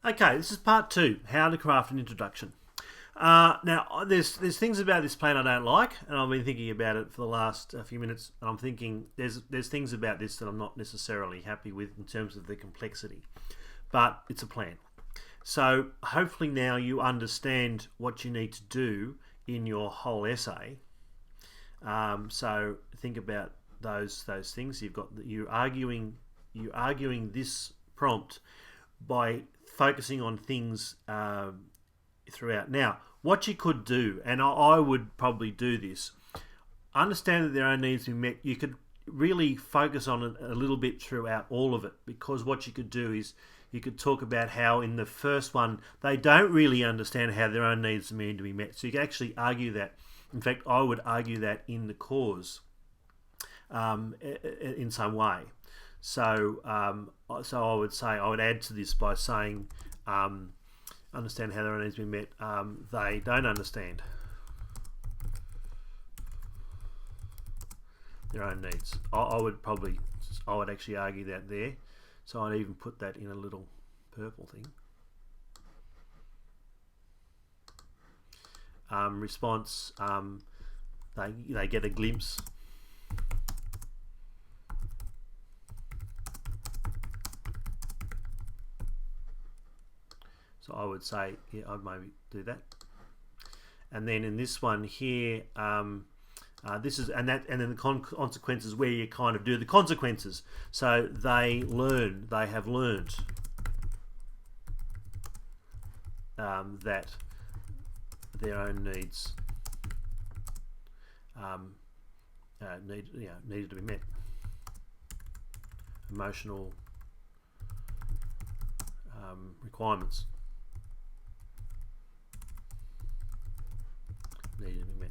Okay, this is part 2, how to craft an introduction. Now, there's things about this plan I don't like, and I've been thinking about it for the last few minutes, and I'm thinking there's things about this that I'm not necessarily happy with in terms of the complexity, but it's a plan. So hopefully now you understand what you need to do in your whole essay. So think about those things. You're arguing this prompt by focusing on things throughout. Now, what you could do, and I would probably do this, understand that their own needs to be met. You could really focus on it a little bit throughout all of it, because what you could do is you could talk about how in the first one they don't really understand how their own needs are meant to be met. So you can actually argue that. In fact, I would argue that in the cause in some way. So I would say I would add to this by saying understand how their own needs to be met. They don't understand their own needs. I would actually argue that there. So I'd even put that in a little purple thing. Response, they get a glimpse. So I would say, yeah, I'd maybe do that. And then in this one here, this is and then the consequences, where you kind of do the consequences. So they have learned that their own needs needed to be met. Emotional requirements needed to be met.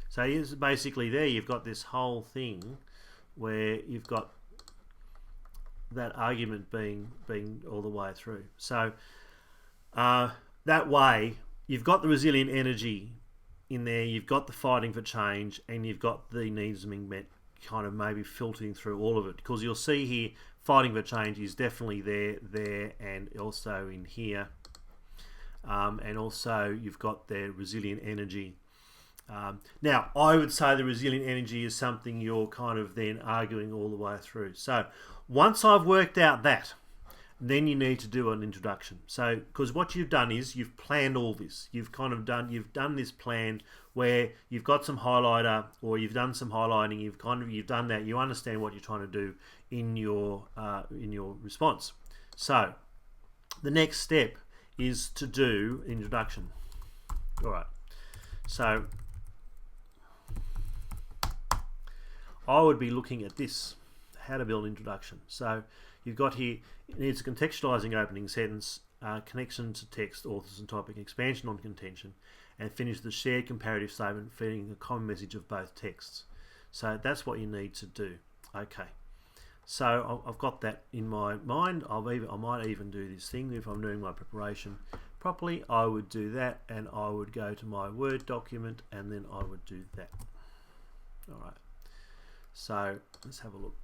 So here's basically there you've got this whole thing where you've got that argument being all the way through. So that way you've got the resilient energy in there, you've got the fighting for change, and you've got the needs being met, kind of maybe filtering through all of it, because you'll see here fighting for change is definitely there, and also in here, and also you've got their resilient energy. Now, I would say the resilient energy is something you're kind of then arguing all the way through. So once I've worked out that, then you need to do an introduction. So, because what you've done is you've planned all this. You've done this plan where you've got some highlighter, or you've done some highlighting. You've done that. You understand what you're trying to do in your response. So, the next step is to do introduction. All right. So, I would be looking at this, how to build introduction. So you've got here, it needs a contextualizing opening sentence, connection to text, authors and topic, expansion on contention, and finish the shared comparative statement feeding the common message of both texts. So that's what you need to do. Okay. So I've got that in my mind. I might even do this thing if I'm doing my preparation properly. I would do that, and I would go to my Word document, and then I would do that. All right. So let's have a look.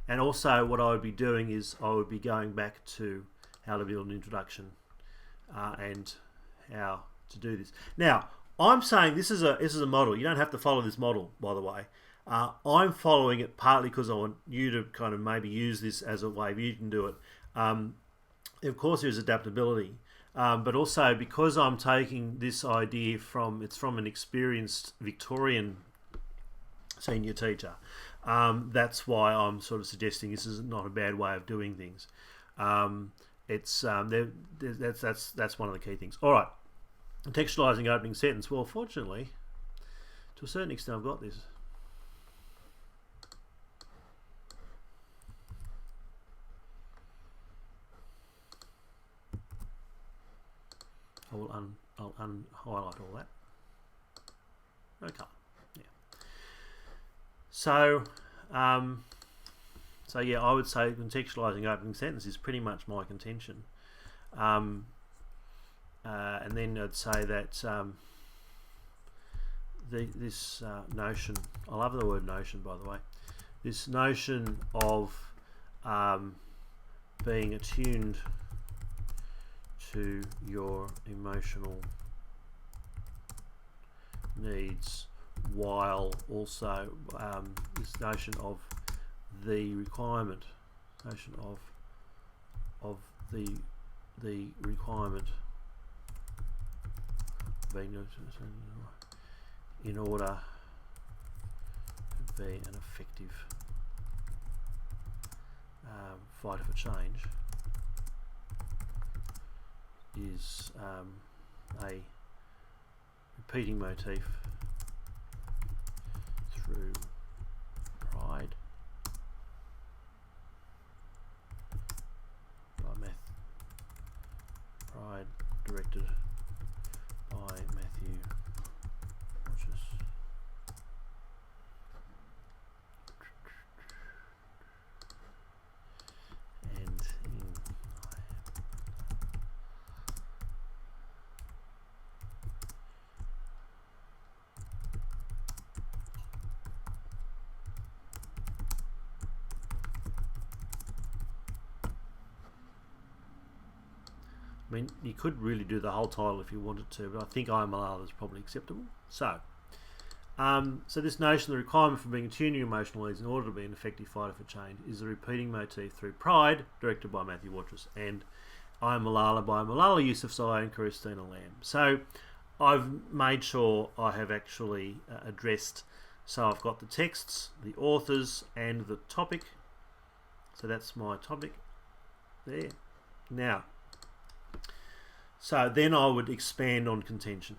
And also what I would be doing is I would be going back to how to build an introduction and how to do this. Now, I'm saying this is a model. You don't have to follow this model, by the way. I'm following it partly because I want you to kind of maybe use this as a way you can do it. Of course, there's adaptability, but also because I'm taking this idea from an experienced Victorian senior teacher. That's why I'm sort of suggesting this is not a bad way of doing things. That's one of the key things. All right, contextualizing opening sentence. Well, fortunately, to a certain extent, I've got this. I'll unhighlight all that. Okay. So yeah, I would say contextualizing opening sentence is pretty much my contention. And then I'd say that this notion, I love the word notion, by the way, this notion of being attuned to your emotional needs, while also this notion of the requirement, the requirement being in order to be an effective fighter for change is a repeating motif through pride directed by Matthew Rogers. And I mean, you could really do the whole title if you wanted to, but I think I am Malala is probably acceptable. So, so this notion, the requirement for being attuned to your emotional needs in order to be an effective fighter for change, is a repeating motif through Pride, directed by Matthew Waters, and I Am Malala by Malala Yousafzai and Christina Lamb. So, I've made sure I have actually addressed, so I've got the texts, the authors, and the topic. So that's my topic there. Now, so then I would expand on contention.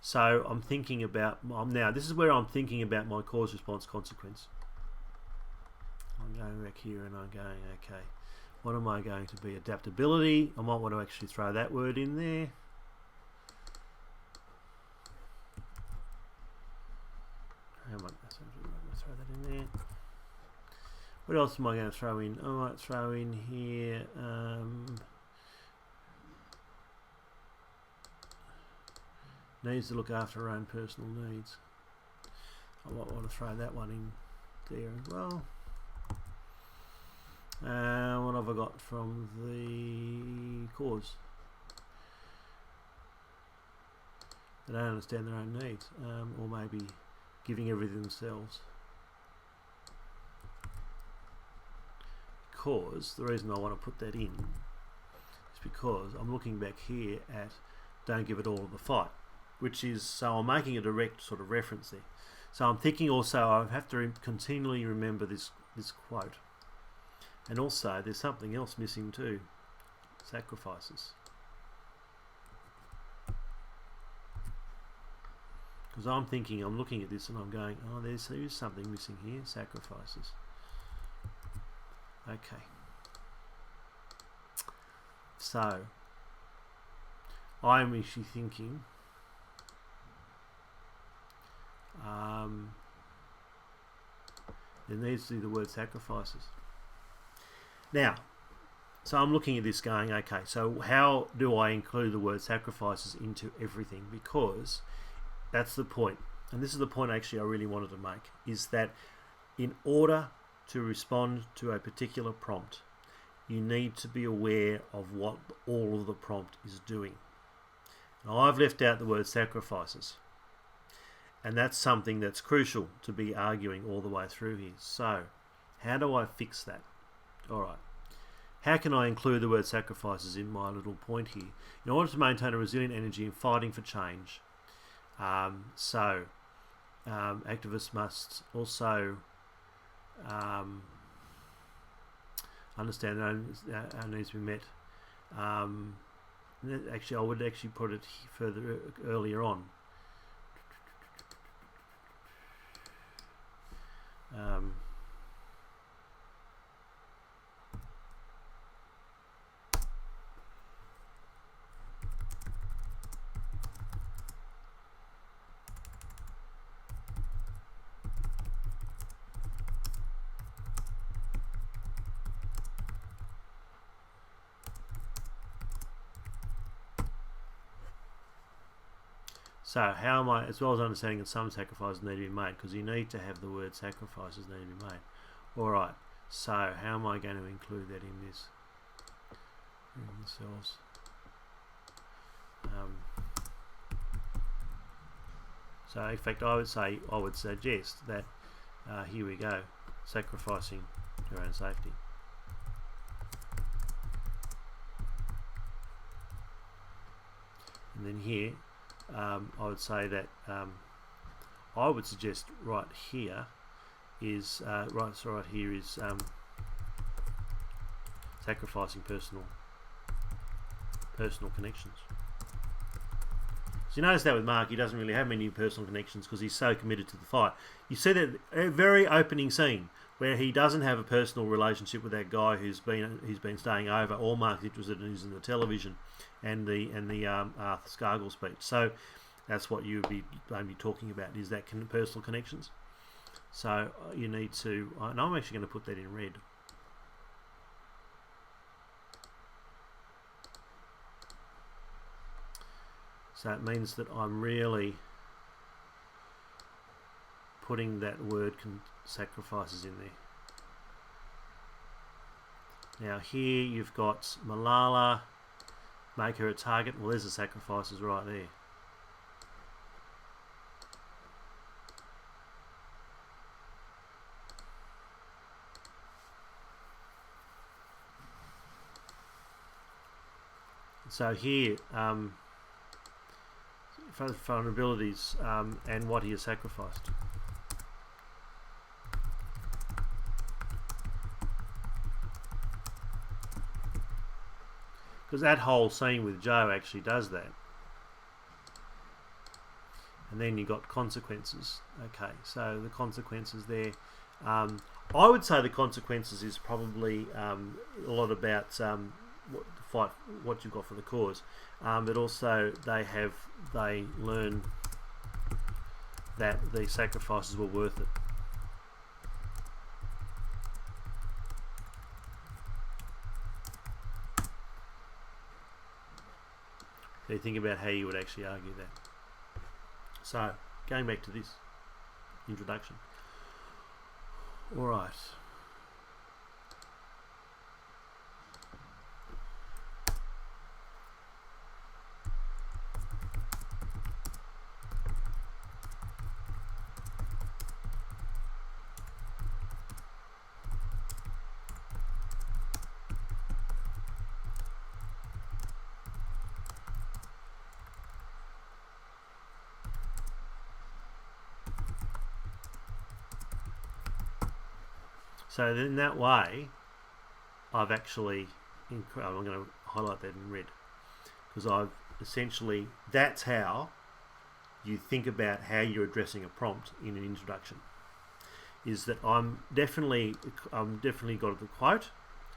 So I'm thinking about, now this is where I'm thinking about my cause, response, consequence. I'm going back here and I'm going, okay, what am I going to be? Adaptability. I might want to actually throw that word in there. I might throw that in there. What else am I going to throw in? I might throw in here needs to look after her own personal needs. I might want to throw that one in there as well. What have I got from the cause? They don't understand their own needs, or maybe giving everything themselves. Because the reason I want to put that in is because I'm looking back here at don't give it all to the fight, which is, so I'm making a direct sort of reference there. So I'm thinking also I have to continually remember this quote. And also there's something else missing too, sacrifices. Because I'm thinking, I'm looking at this and I'm going, oh, there's something missing here, sacrifices. Okay. So I'm actually thinking there needs to be the word sacrifices. Now, so I'm looking at this going, okay, so how do I include the word sacrifices into everything? Because that's the point, and this is the point actually I really wanted to make, is that in order to respond to a particular prompt, you need to be aware of what all of the prompt is doing. Now, I've left out the word sacrifices, and that's something that's crucial to be arguing all the way through here. So, how do I fix that? Alright, how can I include the word sacrifices in my little point here? In order to maintain a resilient energy in fighting for change, activists must also understand that our needs to be met. Actually, I would actually put it further earlier on. So how am I, as well as understanding that some sacrifices need to be made, because you need to have the word sacrifices need to be made. Alright, So how am I going to include that in this? In the cells. So in fact, I would suggest that here we go, sacrificing your own safety. And then here, I would say that I would suggest right here is sacrificing personal connections. So you notice that with Mark, he doesn't really have many personal connections because he's so committed to the fight. You see that a very opening scene where he doesn't have a personal relationship with that guy who's been staying over. All Mark's interested in is in the television and the Arthur Scargill speech. So that's what you would be maybe talking about, is that personal connections. So you need to, and I'm actually going to put that in red. So it means that I'm really putting that word sacrifices in there. Now here you've got Malala, make her a target. Well, there's the sacrifices right there. So here, vulnerabilities and what he has sacrificed. Because that whole scene with Joe actually does that. And then you got consequences. Okay, so the consequences there. I would say the consequences is probably a lot about what you've got for the cause, but also they learn that the sacrifices were worth it. So you think about how you would actually argue that. So going back to this introduction. All right. So in that way, I've actually, I'm going to highlight that in red, because I've essentially, that's how you think about how you're addressing a prompt in an introduction. Is that I'm definitely got the quote.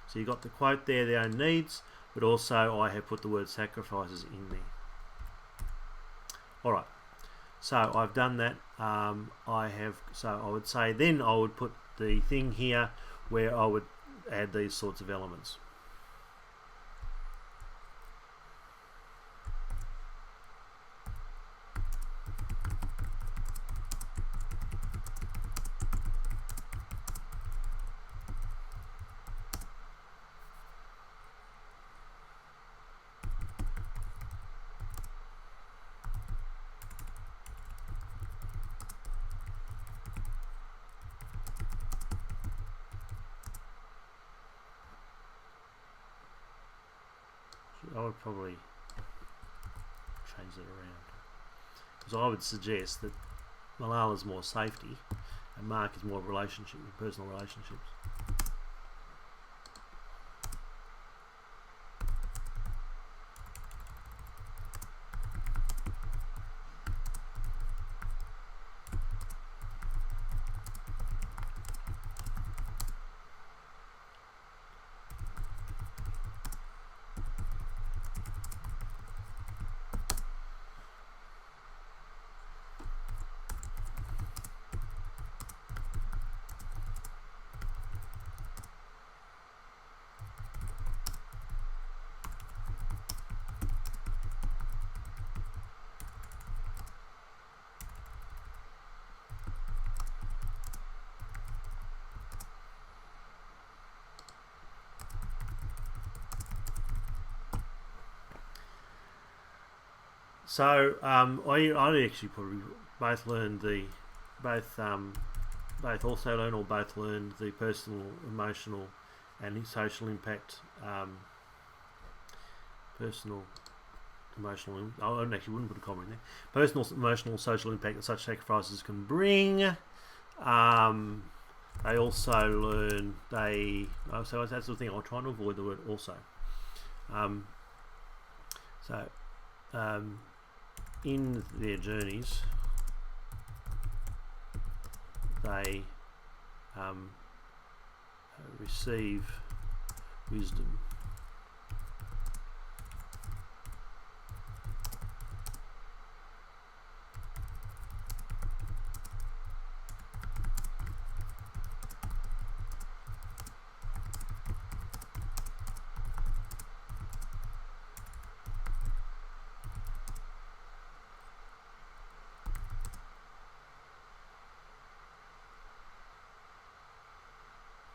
So you got the quote there, their own needs, but also I have put the word sacrifices in there. All right. So I've done that. So I would say then I would put the thing here where I would add these sorts of elements. I would probably change it around, because I would suggest that Malala's more safety and Mark is more relationship, personal relationships. So I actually probably both learned both also learn or both learned the personal, emotional, and social impact. Personal, emotional. I actually wouldn't put a comma in there. Personal, emotional, social impact that such sacrifices can bring. They also learn so that's the thing. I'm trying to avoid the word also. In their journeys, they receive wisdom.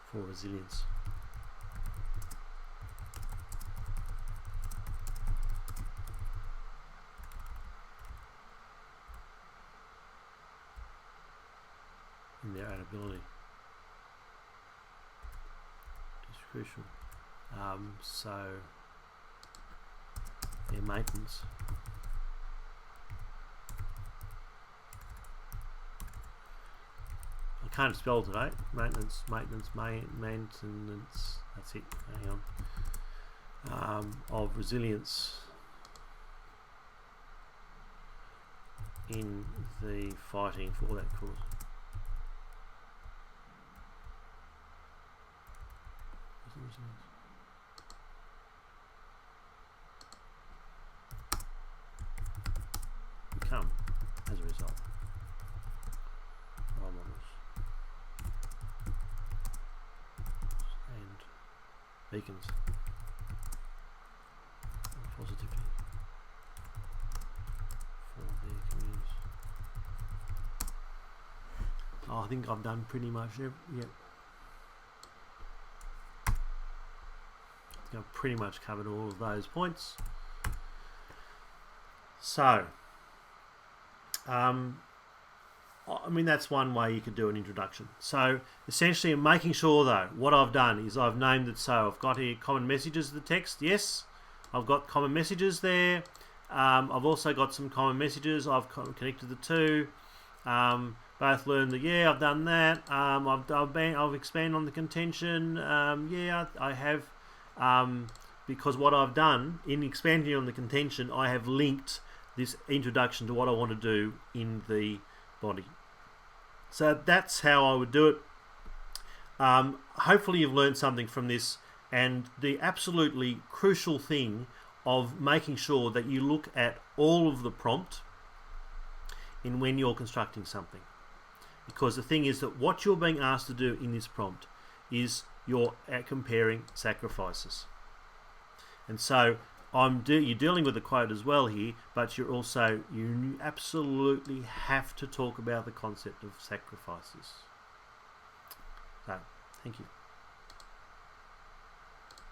For resilience. In their own ability. It's crucial. So their maintenance. I can't spell today. Maintenance. That's it. Hang on. Of resilience in the fighting for that cause. Become as a result. Role models and beacons of positivity for their communities. Oh, I think I've done pretty much yep. I've pretty much covered all of those points. So, I mean, that's one way you could do an introduction. So, essentially, I'm making sure, though, what I've done is I've named it. So, I've got here common messages of the text. Yes, I've got common messages there. I've also got some common messages. I've connected the two. Both learned that, yeah, I've done that. I've expanded on the contention. Yeah, I have. Because what I've done in expanding on the contention, I have linked this introduction to what I want to do in the body. So that's how I would do it. Hopefully you've learned something from this, and the absolutely crucial thing of making sure that you look at all of the prompt in when you're constructing something. Because the thing is that what you're being asked to do in this prompt is you're comparing sacrifices. And so you're dealing with a quote as well here, but you absolutely have to talk about the concept of sacrifices. So, thank you.